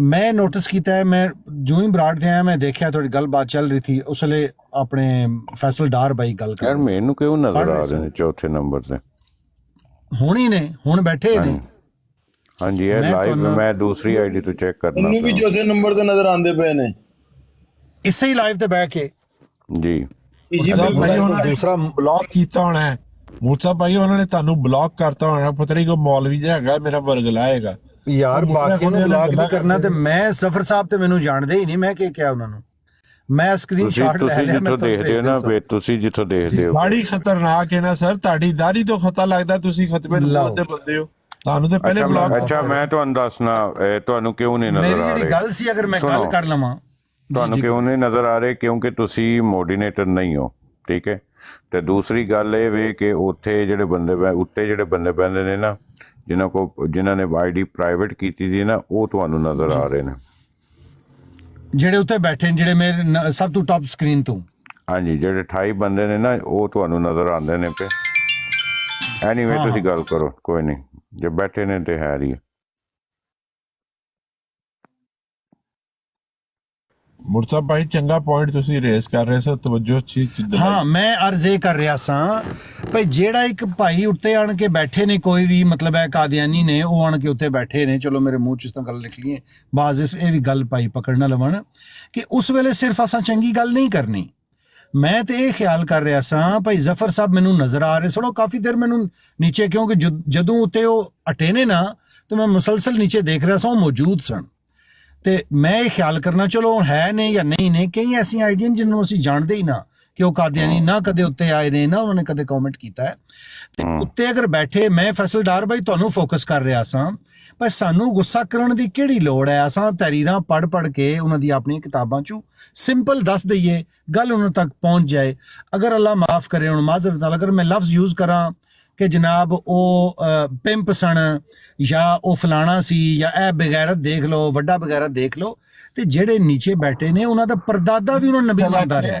ਮੈਂ ਨੋਟਿਸ ਕੀਤਾ ਹੈ, ਮੈਂ ਜੋ ਹੀ ਬਰਾੜ ਤੇ ਆਇਆ ਮੈਂ ਦੇਖਿਆ ਤੁਹਾਡੀ ਗੱਲਬਾਤ ਚੱਲ ਰਹੀ ਥੀ ਉਸ ਵੇਲੇ ਆਪਣੇ ਫੈਸਲ ਡਾਰ ਬਾਈ ਗੱਲ ਕਰ ਯਾਰ ਰਹੇ ਸੀ। ਮੈਨੂੰ ਕਿਉਂ ਨਜ਼ਰ ਪੜ੍ਹ ਆ ਰਹੇ ਰਹੇ ਨੇ ਚੌਥੇ ਨੰਬਰ ਤੇ? ਹੁਣ ਹੀ ਨੇ, ਹੁਣ ਬੈਠੇ ਨੇ। ਹਾਂਜੀ ਇਹ ਮੈਂ ਲਾਈਵ ਤੁਹਾਨੂੰ- ਮੈਂ ਦੂਸਰੀ ਆਈਡੀ ਤੋਂ ਚੈੱਕ ਕਰਨਾ ਉਹਨੂੰ ਵੀ ਪਿਆ। ਚੌਥੇ ਨੰਬਰ ਤੇ ਨਜ਼ਰ ਆਉਂਦੇ ਪਏ ਨੇ ਇਸੇ ਹੀ ਲਾਈਵ ਤੇ ਬਹਿ ਕੇ ਜੀ ਮੂਰਸਾ ਭਾਈ ਉਹਨਾਂ ਨੇ ਦੂਸਰਾ ਬਲੌਕ ਕੀਤਾ ਹੋਣਾ ਹੈ। ਮੂਰਸਾ ਭਾਈ ਉਹਨਾਂ ਨੇ ਤੁਹਾਨੂੰ ਬਲੌਕ ਕਰਤਾ ਹੋਣਾ, ਪਤਾ ਨਹੀਂ ਕੋਈ ਮੌਲਵੀ ਜਿਹਾ ਹੈਗਾ ਮੇਰਾ ਵਰਗਲਾ ਹੈਗਾ ਯਾਰ ਉਹ ਮੁੰਡਾ ਬਾਕੀਆਂ ਨੂੰ ਕਹਿੰਦੇ ਬਲਾਕ ਗੱਲਾਂ ਨਹੀਂ ਕਰਨਾ ਤੇ ਕਰਦੇ ਮੈਂ ਜ਼ਫਰ ਸਾਹਿਬ ਤੇ ਮੈਨੂੰ ਜਾਣਦੇ ਹੀ ਨਹੀਂ, ਮੈਂ ਕੀ ਕਿਹਾ ਉਹਨਾਂ ਨੂੰ? ਮੈਂ ਸਕਰੀਨਸ਼ਾਟ ਲੈ ਤੁਸੀਂ ਲਿਆ, ਮੈਂ ਜਿੱਥੋਂ ਤੁਹਾਨੂੰ ਦੇਖਦੇ ਹੋ ਨਾ ਭੇਜ ਦਿੰਦਾ। ਤੁਸੀਂ ਜਿੱਥੋਂ ਦੇਖਦੇ ਹੋ ਦਾੜੀ ਖਤਰਨਾਕ ਹੈ ਨਾ ਸਰ, ਤੁਹਾਡੀ ਦਾੜੀ ਤੋਂ ਖਤਾ ਲੱਗਦਾ ਤੁਸੀਂ ਖਤਮੇ ਲਓ। ਦੇ ਬੰਦੇ ਹੋ, ਤੁਹਾਨੂੰ ਤੇ ਪਹਿਲੇ ਬਲੌਕ ਅੱਛਾ ਮੈਂ ਤੁਹਾਨੂੰ ਦੱਸਣਾ ਤੁਹਾਨੂੰ ਕਿਉਂ ਨਹੀਂ ਨਜ਼ਰ ਮੇਰੀ ਆ ਜਿਹੜੀ ਰਹੇ। ਗੱਲ ਸੀ ਅਗਰ ਮੈਂ ਗੱਲ ਸੁਣੋ। ਕਰ ਲਵਾਂ ਤੁਹਾਨੂੰ ਕਿਉਂ ਨਹੀਂ ਨਜ਼ਰ ਆ ਰਹੇ? ਕਿਉਂਕਿ ਤੁਸੀਂ ਮੋਡੀਨੇਟਰ ਨਹੀਂ ਹੋ, ਠੀਕ ਹੈ। ਤੇ ਦੂਸਰੀ ਗੱਲ ਇਹ ਵੇ ਕਿ ਉੱਥੇ ਜਿਹੜੇ ਬੰਦੇ ਉੱਤੇ ਜਿਹੜੇ ਬੰਦੇ ਪੈਂਦੇ ਨੇ ਨਾ, ਜਿਨ੍ਹਾਂ ਨੇ ਆਈਡੀ ਪ੍ਰਾਈਵੇਟ ਕੀਤੀ ਦੀ ਨਾ, ਉਹ ਤੁਹਾਨੂੰ ਨਜ਼ਰ ਆ ਰਹੇ ਨੇ। ਜਿਹੜੇ ਉੱਤੇ ਬੈਠੇ ਨੇ, ਜਿਹੜੇ ਮੇਰੇ ਸਭ ਤੋਂ ਟਾਪ ਸਕਰੀਨ ਤੋਂ। ਹਾਂਜੀ ਜਿਹੜੇ 28 ਬੰਦੇ ਨੇ ਨਾ, ਉਹ ਤੁਹਾਨੂੰ ਨਜ਼ਰ ਆਉਂਦੇ ਨੇ ਪਏ। ਐਨੀਵੇ ਤੁਸੀਂ ਗੱਲ ਕਰੋ, ਕੋਈ ਨਹੀਂ, ਜੇ ਬੈਠੇ ਨੇ ਤੇ ਹੈ ਹੀ। ਮੁਰਸਾ ਭਾਈ ਚੰਗਾ ਪੁਆਇੰਟ ਤੁਸੀਂ ਰੇਸ ਕਰ ਰਹੇ ਸੋ, ਤਵੱਜੋ ਅੱਛੀ ਚੀਜ਼ ਹਾਂ ਮੈਂ ਅਰਜ਼ ਇਹ ਕਰ ਰਿਹਾ ਸਾਂ ਭਈ ਜਿਹੜਾ ਇੱਕ ਭਾਈ ਉੱਤੇ ਆਣ ਕੇ ਬੈਠੇ ਨੇ, ਕੋਈ ਵੀ ਮਤਲਬ ਹੈ ਕਾਦੀਆਨੀ ਨੇ, ਉਹ ਆਣ ਕੇ ਉੱਤੇ ਬੈਠੇ ਨੇ। ਚਲੋ ਮੇਰੇ ਮੂੰਹ 'ਚ ਇਸ ਤਰ੍ਹਾਂ ਗੱਲ ਲਿਖ ਲਈਏ, ਬਾਜ਼ ਇਹ ਵੀ ਗੱਲ ਭਾਈ ਪਕੜ ਨਾ ਲਵਣ ਕਿ ਉਸ ਵੇਲੇ ਸਿਰਫ ਅਸਾਂ ਚੰਗੀ ਗੱਲ ਨਹੀਂ ਕਰਨੀ। ਮੈਂ ਤੇ ਇਹ ਖਿਆਲ ਕਰ ਰਿਹਾ ਸਾਂ ਭਾਈ ਜ਼ਫਰ ਸਾਹਿਬ ਮੈਨੂੰ ਨਜ਼ਰ ਆ ਰਹੇ ਸਨ ਕਾਫੀ ਦੇਰ ਮੈਨੂੰ ਨੀਚੇ, ਕਿਉਂਕਿ ਜਦੋਂ ਉੱਤੇ ਉਹ ਅਟੇ ਨੇ ਨਾ ਤੇ ਮੈਂ ਮੁਸਲਸਲ ਨੀਚੇ ਦੇਖ ਰਿਹਾ ਸਾਂ, ਉਹ ਮੌਜੂਦ ਸਨ। ਤੇ ਮੈਂ ਇਹ ਖਿਆਲ ਕਰਨਾ ਚਲੋ ਹੈ ਨੇ ਜਾਂ ਨਹੀਂ ਨੇ, ਕਈ ਐਸੀਆਂ ਆਈਡੀਆਂ ਜਿਹਨੂੰ ਅਸੀਂ ਜਾਣਦੇ ਹੀ ਨਾ ਕਿ ਉਹ ਕਾਦੀਆਨੀ ਨਾ ਕਦੇ ਉੱਤੇ ਆਏ ਨੇ, ਨਾ ਉਹਨਾਂ ਨੇ ਕਦੇ ਕਮੈਂਟ ਕੀਤਾ ਹੈ। ਤੇ ਉੱਤੇ ਅਗਰ ਬੈਠੇ, ਮੈਂ ਫੈਸਲ ਡਾਰ ਬਾਈ ਤੁਹਾਨੂੰ ਫੋਕਸ ਕਰ ਰਿਹਾ ਸਾਂ, ਪਰ ਸਾਨੂੰ ਗੁੱਸਾ ਕਰਨ ਦੀ ਕਿਹੜੀ ਲੋੜ ਹੈ? ਅਸਾਂ ਤਹਿਰੀਰਾਂ ਪੜ੍ਹ ਕੇ ਉਹਨਾਂ ਦੀ ਆਪਣੀਆਂ ਕਿਤਾਬਾਂ 'ਚੋਂ ਸਿੰਪਲ ਦੱਸ ਦਈਏ, ਗੱਲ ਉਹਨਾਂ ਤੱਕ ਪਹੁੰਚ ਜਾਏ। ਅਗਰ ਅੱਲਾ ਮਾਫ ਕਰੇ, ਹੁਣ ਮਾਜ਼ਰਤ ਨਾਲ ਅਗਰ ਮੈਂ ਲਫ਼ਜ਼ ਯੂਜ਼ ਕਰਾਂ ਕਿ ਜਨਾਬ ਉਹ ਪਿੰਪ ਸਣ ਜਾਂ ਉਹ ਫਲਾਣਾ ਸੀ ਜਾਂ ਇਹ ਬਗੈਰਤ ਦੇਖ ਲਓ, ਵੱਡਾ ਬਗੈਰਤ ਦੇਖ ਲਓ, ਤੇ ਜਿਹੜੇ ਨੀਚੇ ਬੈਠੇ ਨੇ ਉਹਨਾਂ ਦਾ ਪਰਦਾਦਾ ਵੀ ਉਹਨਾਂ ਨਬੀ ਮੰਨਦਾ ਰਿਹਾ।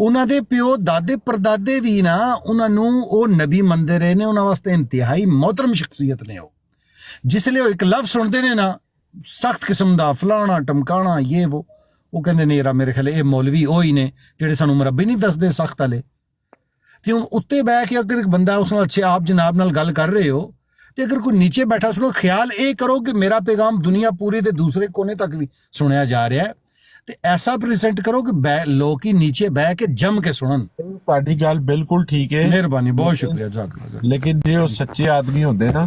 ਉਹਨਾਂ ਦੇ ਪਿਓ ਦਾਦੇ ਪਰਦਾਦੇ ਵੀ ਨਾ ਉਹਨਾਂ ਨੂੰ ਉਹ ਨਬੀ ਮੰਨਦੇ ਰਹੇ ਨੇ, ਉਹਨਾਂ ਵਾਸਤੇ ਇੰਤਹਾਈ ਮੁਹਤਰਮ ਸ਼ਖਸੀਅਤ ਨੇ ਉਹ। ਜਿਸ ਲਈ ਉਹ ਇੱਕ ਲਫ਼ਜ਼ ਸੁਣਦੇ ਨੇ ਨਾ ਸਖਤ ਕਿਸਮ ਦਾ ਫਲਾਣਾ ਟਮਕਾਣਾ ਇਹ ਉਹ ਕਹਿੰਦੇ ਨੇ ਯਾਰ ਮੇਰੇ ਖਿਆਲ ਇਹ ਮੌਲਵੀ ਉਹ ਹੀ ਨੇ ਜਿਹੜੇ ਸਾਨੂੰ ਮੁਰੱਬੀ ਨਹੀਂ ਦੱਸਦੇ ਸਖਤ ਵਾਲੇ। ਤੇ ਹੁਣ ਉੱਤੇ ਬਹਿ ਕੇ ਅਗਰ ਇੱਕ ਬੰਦਾ ਉਸ ਨਾਲ ਅੱਛੇ ਆਪ ਜਨਾਬ ਨਾਲ ਗੱਲ ਕਰ ਰਹੇ ਹੋ, ਤੇ ਅਗਰ ਕੋਈ ਨੀਚੇ ਬੈਠਾ ਸੁਣੋ, ਖਿਆਲ ਇਹ ਕਰੋ ਕਿ ਮੇਰਾ ਪੈਗਾਮ ਦੁਨੀਆ ਪੂਰੀ ਦੇ ਦੂਸਰੇ ਕੋਨੇ ਤੱਕ ਵੀ ਸੁਣਿਆ ਜਾ ਰਿਹਾ ਹੈ, ਤੇ ਐਸਾ ਪ੍ਰੈਜ਼ੈਂਟ ਕਰੋ ਕਿ ਲੋਕੀ ਨੀਚੇ ਬਹਿ ਕੇ ਜੰਮ ਕੇ ਸੁਣਨ। ਤੁਹਾਡੀ ਗੱਲ ਬਿਲਕੁਲ ਠੀਕ ਹੈ, ਮਿਹਰਬਾਨੀ, ਬਹੁਤ ਸ਼ੁਕਰੀਆ ਜਜ਼ਾਕ। ਲੇਕਿਨ ਜੇ ਉਹ ਸੱਚੇ ਆਦਮੀ ਹੁੰਦੇ ਨਾ,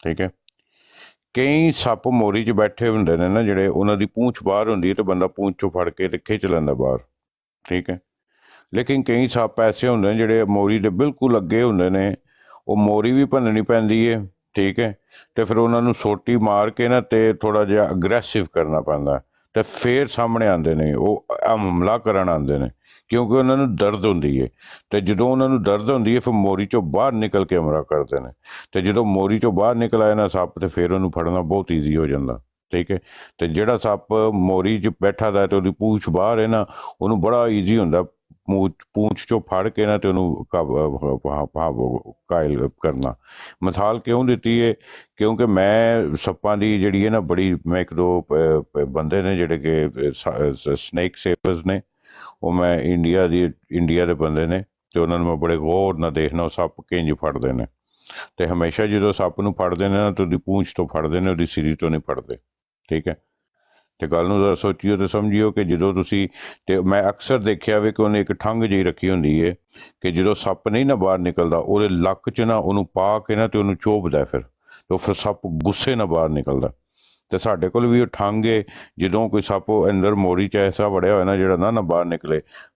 ਠੀਕ ਹੈ। ਕਈ ਸੱਪ ਮੋਰੀ 'ਚ ਬੈਠੇ ਹੁੰਦੇ ਨੇ ਨਾ, ਜਿਹੜੇ ਉਹਨਾਂ ਦੀ ਪੂੰਛ ਬਾਹਰ ਹੁੰਦੀ ਹੈ ਤੇ ਬੰਦਾ ਪੂੰਛ 'ਚੋਂ ਫੜ ਕੇ ਤੇ ਖਿੱਚ ਲੈਂਦਾ ਬਾਹਰ, ਠੀਕ ਹੈ। ਲੇਕਿਨ ਕਈ ਸੱਪ ਐਸੇ ਹੁੰਦੇ ਨੇ ਜਿਹੜੇ ਮੋਰੀ ਦੇ ਬਿਲਕੁਲ ਅੱਗੇ ਹੁੰਦੇ ਨੇ, ਉਹ ਮੋਰੀ ਵੀ ਭੰਨਣੀ ਪੈਂਦੀ ਹੈ, ਠੀਕ ਹੈ। ਤੇ ਫਿਰ ਉਹਨਾਂ ਨੂੰ ਸੋਟੀ ਮਾਰ ਕੇ ਨਾ ਤੇ ਥੋੜਾ ਜਿਹਾ ਅਗਰੈਸਿਵ ਕਰਨਾ ਪੈਂਦਾ, ਤੇ ਫਿਰ ਸਾਹਮਣੇ ਆਉਂਦੇ ਨੇ, ਉਹ ਹਮਲਾ ਕਰਨ ਆਉਂਦੇ ਨੇ, ਕਿਉਂਕਿ ਉਹਨਾਂ ਨੂੰ ਦਰਦ ਹੁੰਦੀ ਹੈ। ਤੇ ਜਦੋਂ ਉਹਨਾਂ ਨੂੰ ਦਰਦ ਹੁੰਦੀ ਹੈ ਫਿਰ ਮੋਰੀ ਚੋਂ ਬਾਹਰ ਨਿਕਲ ਕੇ ਹਮਲਾ ਕਰਦੇ ਨੇ, ਤੇ ਜਦੋਂ ਮੋਰੀ ਚੋਂ ਬਾਹਰ ਨਿਕਲ ਆਏ ਨਾ ਸੱਪ, ਤੇ ਫਿਰ ਉਹਨੂੰ ਫੜਨਾ ਬਹੁਤ ਈਜ਼ੀ ਹੋ ਜਾਂਦਾ, ਠੀਕ ਹੈ। ਤੇ ਜਿਹੜਾ ਸੱਪ ਮੋਰੀ 'ਚ ਬੈਠਾ ਦਾ ਤੇ ਉਹਦੀ ਪੂੰਛ ਬਾਹਰ ਹੈ ਨਾ, ਉਹਨੂੰ ਬੜਾ ਈਜ਼ੀ ਹੁੰਦਾ ਪੂੰਛ ਚੋਂ ਫੜ ਕੇ ਨਾ ਤੇ ਉਹਨੂੰ ਕਾਇਲ ਕਰਨਾ। ਮਿਸਾਲ ਕਿਉਂ ਦਿੱਤੀ ਹੈ? ਕਿਉਂਕਿ ਮੈਂ ਸੱਪਾਂ ਦੀ ਜਿਹੜੀ ਹੈ ਨਾ ਬੜੀ, ਮੈਂ ਇੱਕ ਦੋ ਬੰਦੇ ਨੇ ਜਿਹੜੇ ਕਿ ਸਨੇਕ ਸੇਵਰਸ ਨੇ, ਉਹ ਮੈਂ ਇੰਡੀਆ ਦੇ ਬੰਦੇ ਨੇ, ਤੇ ਉਹਨਾਂ ਨੂੰ ਮੈਂ ਬੜੇ ਗੌਰ ਨਾਲ ਦੇਖਣਾ ਉਹ ਸੱਪ ਕਿੰਝ ਫੜਦੇ ਨੇ। ਤੇ ਹਮੇਸ਼ਾ ਜਦੋਂ ਸੱਪ ਨੂੰ ਫੜਦੇ ਨੇ ਨਾ ਤੇ ਉਹਦੀ ਪੂੰਛ ਤੋਂ ਫੜਦੇ ਨੇ, ਉਹਦੀ ਸਿਰੀ ਤੋਂ ਨਹੀਂ ਫੜਦੇ, ਠੀਕ ਹੈ। ਤੇ ਗੱਲ ਨੂੰ ਜ਼ਰਾ ਸੋਚਿਓ ਤੇ ਸਮਝਿਓ ਕਿ ਜਦੋਂ ਤੁਸੀਂ, ਤੇ ਮੈਂ ਅਕਸਰ ਦੇਖਿਆ ਵੀ ਕਿ ਉਹਨੇ ਇੱਕ ਠੰਗ ਜਿਹੀ ਰੱਖੀ ਹੁੰਦੀ ਹੈ ਕਿ ਜਦੋਂ ਸੱਪ ਨਹੀਂ ਨਾ ਬਾਹਰ ਨਿਕਲਦਾ, ਉਹਦੇ ਲੱਕ 'ਚ ਨਾ ਉਹਨੂੰ ਪਾ ਕੇ ਨਾ ਤੇ ਉਹਨੂੰ ਚੋਬਦਾ, ਫਿਰ ਤੇ ਫਿਰ ਸੱਪ ਗੁੱਸੇ ਨਾਲ ਬਾਹਰ ਨਿਕਲਦਾ। ਤੇ ਸਾਡੇ ਕੋਲ ਵੀ ਉਹ ਠੰਗ ਹੈ, ਜਦੋਂ ਕੋਈ ਸੱਪ ਅੰਦਰ ਮੋਰੀ 'ਚ ਐਸਾ ਵੜਿਆ ਹੋਇਆ ਨਾ ਜਿਹੜਾ ਨਾ ਬਾਹਰ ਨਿਕਲੇ,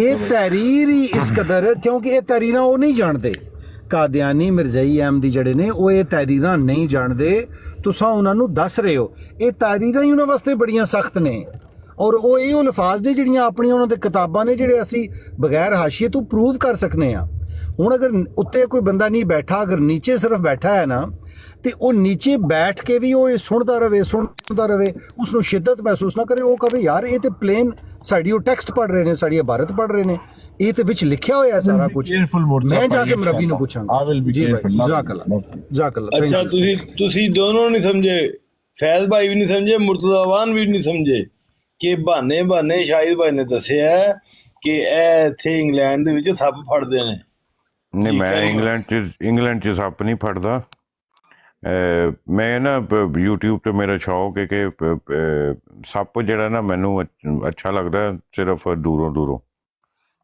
ਇਹ ਤਹਿਰੀਰ ਹੀ ਇਸ ਕਦਰ, ਕਿਉਂਕਿ ਇਹ ਤਹਿਰੀਰਾਂ ਉਹ ਨਹੀਂ ਜਾਣਦੇ। ਕਾਦੀਆਨੀ ਮਿਰਜ਼ਈ ਅਹਿਮਦੀ ਜਿਹੜੇ ਨੇ ਉਹ ਇਹ ਤਹਿਰੀਰਾਂ ਨਹੀਂ ਜਾਣਦੇ, ਤੁਸੀਂ ਉਹਨਾਂ ਨੂੰ ਦੱਸ ਰਹੇ ਹੋ। ਇਹ ਤਹਿਰੀਰਾਂ ਹੀ ਉਹਨਾਂ ਵਾਸਤੇ ਬੜੀਆਂ ਸਖਤ ਨੇ, ਔਰ ਉਹ ਇਹ ਅਲਫਾਜ਼ ਨੇ ਜਿਹੜੀਆਂ ਆਪਣੀਆਂ ਉਹਨਾਂ ਦੇ ਕਿਤਾਬਾਂ ਨੇ ਜਿਹੜੇ ਅਸੀਂ ਬਗੈਰ ਹਾਸ਼ੀਏ ਤੋਂ ਪ੍ਰੂਵ ਕਰ ਸਕਨੇ ਆ। ਹੁਣ ਅਗਰ ਉੱਤੇ ਕੋਈ ਬੰਦਾ ਨਹੀਂ ਬੈਠਾ, ਅਗਰ ਨੀਚੇ ਸਿਰਫ ਬੈਠਾ ਹੈ ਨਾ, ਤੇ ਉਹ ਨੀਚੇ ਬੈਠ ਕੇ ਵੀ ਉਹ ਇਹ ਸੁਣਦਾ ਰਵੇ ਉਸ ਨੂੰ ਸ਼ਿੱਦਤ ਮਹਿਸੂਸ ਨਾ ਕਰੇ, ਉਹ ਕਹੇ ਯਾਰ ਇਹ ਤੇ ਪਲੇਨ ਸਾਡੀ ਉਹ ਟੈਕਸਟ ਪੜ੍ਹ ਰਹੇ ਨੇ, ਸਾਡੀ ਇਬਾਰਤ ਪੜ੍ਹ ਰਹੇ ਨੇ, ਇਹ ਤੇ ਵਿੱਚ ਲਿਖਿਆ ਹੋਇਆ ਸਾਰਾ ਕੁਝ। ਮੈਂ ਜਾ ਕੇ ਮਰਬੀ ਨੂੰ ਪੁੱਛਾਂਗਾ। ਜੀ ਭਾਈ, ਜਜ਼ਾਕੱਲਾ। ਅੱਛਾ, ਤੁਸੀਂ ਦੋਨੋਂ ਨਹੀਂ ਸਮਝੇ, ਫੈਜ਼ ਭਾਈ ਵੀ ਨਹੀਂ ਸਮਝੇ, ਮੁਰਤਜ਼ਾਵਾਨ ਵੀ ਨਹੀਂ ਸਮਝੇ ਕਿ ਬਹਾਨੇ ਸ਼ਾਹਿਦ ਭਾਈ ਨੇ ਦੱਸਿਆ ਕਿ ਇਹ ਇੱਥੇ ਇੰਗਲੈਂਡ ਦੇ ਵਿੱਚ ਸੱਪ ਫੜਦੇ ਨੇ। ਨਹੀਂ, ਮੈਂ ਇੰਗਲੈਂਡ 'ਚ ਸੱਪ ਨਹੀਂ ਫੜਦਾ। ਮੈਂ ਨਾ YouTube ਤੇ ਮੇਰਾ ਸ਼ੌਕ ਹੈ ਕਿ ਸੱਪ ਜਿਹੜਾ ਨਾ ਮੈਨੂੰ ਅੱਛਾ ਲੱਗਦਾ ਸਿਰਫ ਦੂਰੋਂ,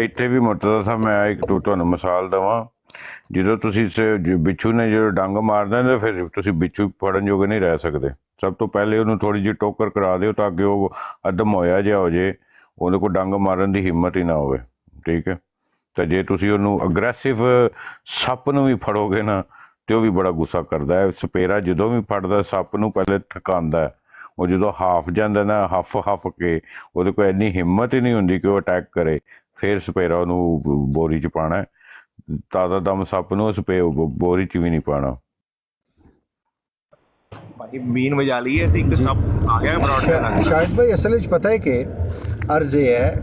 ਇੱਥੇ ਵੀ ਮੁਰਤਜ਼ਾ ਸਾਹਿਬ, ਮੈਂ ਇੱਕ ਤੁਹਾਨੂੰ ਮਿਸਾਲ ਦਵਾਂ। ਜਦੋਂ ਤੁਸੀਂ ਬਿੱਛੂ ਨੇ ਜਦੋਂ ਡੰਗ ਮਾਰਦਾ ਤਾਂ ਫਿਰ ਤੁਸੀਂ ਬਿੱਛੂ ਫੜਨ ਜੋਗੇ ਨਹੀਂ ਰਹਿ ਸਕਦੇ। ਸਭ ਤੋਂ ਪਹਿਲੇ ਉਹਨੂੰ ਥੋੜੀ ਜਿਹੀ ਟੋਕਰ ਕਰਾ ਦਿਓ ਤਾਂ ਕਿ ਉਹ ਅਦਮ ਹੋਇਆ ਜਿਹਾ ਹੋ ਜੇ, ਉਹਦੇ ਕੋਲ ਡੰਗ ਮਾਰਨ ਦੀ ਹਿੰਮਤ ਹੀ ਨਾ ਹੋਵੇ, ਠੀਕ ਹੈ। ਤਾਂ ਜੇ ਤੁਸੀਂ ਉਹਨੂੰ ਅਗਰੈਸਿਵ ਸੱਪ ਨੂੰ ਵੀ ਫੜੋਗੇ ਨਾ ਤੇ ਉਹ ਵੀ ਬੜਾ ਗੁੱਸਾ ਕਰਦਾ ਹੈ। ਸਪੇਰਾ ਜਦੋਂ ਵੀ ਫੜਦਾ ਸੱਪ ਨੂੰ ਪਹਿਲੇ ਥਕਾਉਂਦਾ ਹੈ, ਉਹ ਜਦੋਂ ਹਾਫ ਜਾਂਦਾ ਨਾ ਹੱਫ ਕੇ, ਉਹਦੇ ਕੋਲ ਇੰਨੀ ਹਿੰਮਤ ਹੀ ਨਹੀਂ ਹੁੰਦੀ ਕਿ ਉਹ ਅਟੈਕ ਕਰੇ। ਫਿਰ ਸਪੇਰਾ ਉਹਨੂੰ ਬੋਰੀ 'ਚ ਪਾਉਣਾ, ਤਾਜ਼ਾ ਦਮ ਸੱਪ ਨੂੰ ਬੋਰੀ 'ਚ ਵੀ ਨਹੀਂ ਪਾਉਣਾ। ਭਾਈ ਬੀਨ ਵਜਾ ਲਈ ਹੈ ਤੇ ਇੱਕ ਸੱਪ ਆ ਗਿਆ ਬਰਾਡ। ਸ਼ਾਇਦ ਭਾਈ ਅਸਲ ਵਿੱਚ ਪਤਾ ਹੈ ਕਿ ਅਰਜ਼ ਇਹ ਹੈ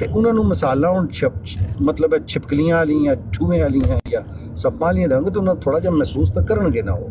ਤੇ ਉਹਨਾਂ ਨੂੰ ਮਸਾਲਾ ਹੁਣ ਮਤਲਬ ਛਿਪਕਲੀਆਂ ਵਾਲੀਆਂ ਚੂਹੇ ਵਾਲੀਆਂ ਜਾਂ ਸੱਪਾਂ ਵਾਲੀਆਂ ਦੇਵਾਂਗੇ ਤਾਂ ਉਹਨਾਂ ਥੋੜਾ ਜਿਹਾ ਮਹਿਸੂਸ ਤਾਂ ਕਰਨਗੇ ਨਾ। ਉਹ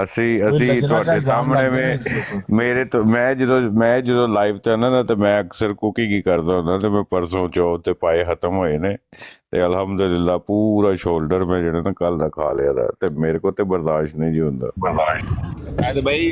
ਅਸੀਂ ਤੁਹਾਡੇ ਸਾਹਮਣੇ ਮੇਰੇ ਤੋਂ ਮੈਂ ਜਦੋਂ ਲਾਈਵ ਤੇ ਆਣਾ ਨਾ ਤੇ ਮੈਂ ਅਕਸਰ ਕੁਕਿੰਗ ਹੀ ਕਰਦਾ ਹੁੰਦਾ, ਤੇ ਮੈਂ ਪਰਸੋਂ ਚੌਥ ਤੇ ਪਾਏ ਖਤਮ ਹੋਏ ਨੇ ਤੇ ਅਲਹਮਦੁਲਿਲਾ ਪੂਰਾ ਸ਼ੋਲਡਰ ਮੈਂ ਜਿਹੜਾ ਨਾ ਕੱਲ ਦਾ ਖਾ ਲਿਆ ਦਾ, ਤੇ ਮੇਰੇ ਕੋਲ ਤੇ ਬਰਦਾਸ਼ਤ ਨਹੀਂ ਜੀ ਹੁੰਦਾ। ਤੇ ਬਈ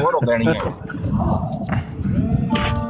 ਹੋਰ ਹੋ ਗਣੀ ਹੈ।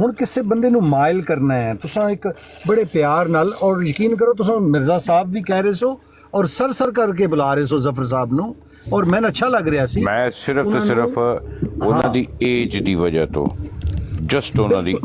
ਹੁਣ ਕਿਸੇ ਬੰਦੇ ਨੂੰ ਮਾਇਲ ਕਰਨਾ ਹੈ, ਤੁਸੀਂ ਇੱਕ ਬੜੇ ਪਿਆਰ ਨਾਲ, ਔਰ ਯਕੀਨ ਕਰੋ ਤੁਸੀਂ ਮਿਰਜ਼ਾ ਸਾਹਿਬ ਵੀ ਕਹਿ ਰਹੇ ਸੋ ਔਰ ਸਰ ਕਰਕੇ ਬੁਲਾ ਰਹੇ ਸੋ ਜ਼ਫਰ ਸਾਹਿਬ ਨੂੰ, ਔਰ ਮੈਨੂੰ ਅੱਛਾ ਲੱਗ ਰਿਹਾ ਸੀ। ਮੈਂ ਸਿਰਫ ਤੇ ਸਿਰਫ ਉਹਨਾਂ ਦੀ ਏਜ ਦੀ ਵਜ੍ਹਾ ਤੋਂ, ਜਸਟ ਉਹਨਾਂ ਦੀ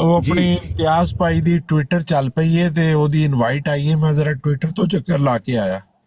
ਉਹ ਆਪਣੀ ਇਮਤਿਆਜ਼ ਭਾਈ ਦੀ ਟਵਿੱਟਰ ਚੱਲ ਪਈ ਹੈ ਤੇ ਉਹਦੀ ਇਨਵਾਈਟ ਆਈ ਹੈ ਮੈਂ ਜ਼ਰਾ ਟਵਿੱਟਰ ਤੋਂ ਚੱਕਰ ਲਾ ਕੇ ਆਇਆ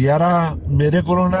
ਯਾਰਾ ਮੇਰੇ ਕੋਲੋਂ ਨਾ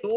2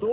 2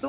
2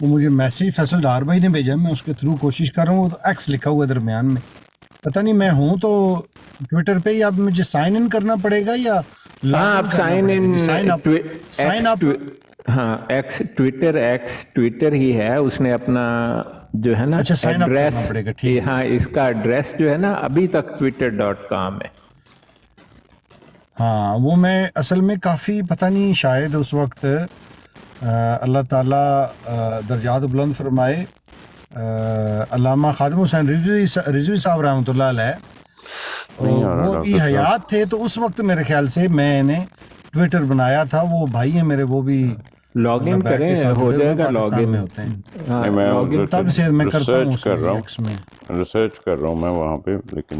وہ مجھے میسیج فیصل ڈار بھائی نے بھیجا، میں اس کے تھرو کوشش کر رہا ہوں، وہ تو ایکس لکھا ہوا ہے درمیان میں، پتہ نہیں میں ہوں تو ٹویٹر پہ یا مجھے سائن ان کرنا پڑے گا یا ہاں آپ سائن ان سائن اپ ہاں ایکس ٹویٹر ہی ہے، اس نے اپنا جو ہے نا اچھا سائن اپ ایڈریس، کرنا پڑے گا، ٹھیک ہے۔ ہاں اس کا ایڈریس جو ہے نا ابھی تک twitter.com ہے۔ ہاں وہ میں اصل میں کافی پتہ نہیں شاید اس وقت اللہ تعالیٰ درجات بلند فرمائے، علامہ خادم حسین رضوی صاحب رحمۃ اللہ علیہ وہ بھی حیات تھے، تو اس وقت میرے خیال سے میں نے ٹویٹر بنایا تھا، وہ بھائی ہیں میرے، وہ بھی لاگ ان کریں ہو جائے گا لاگ ان میں ہوتے ہیں، ہاں تب سے میں کرتا ہوں اس میں ایکس میں۔ ریسرچ کر رہا ہوں میں وہاں پہ، لیکن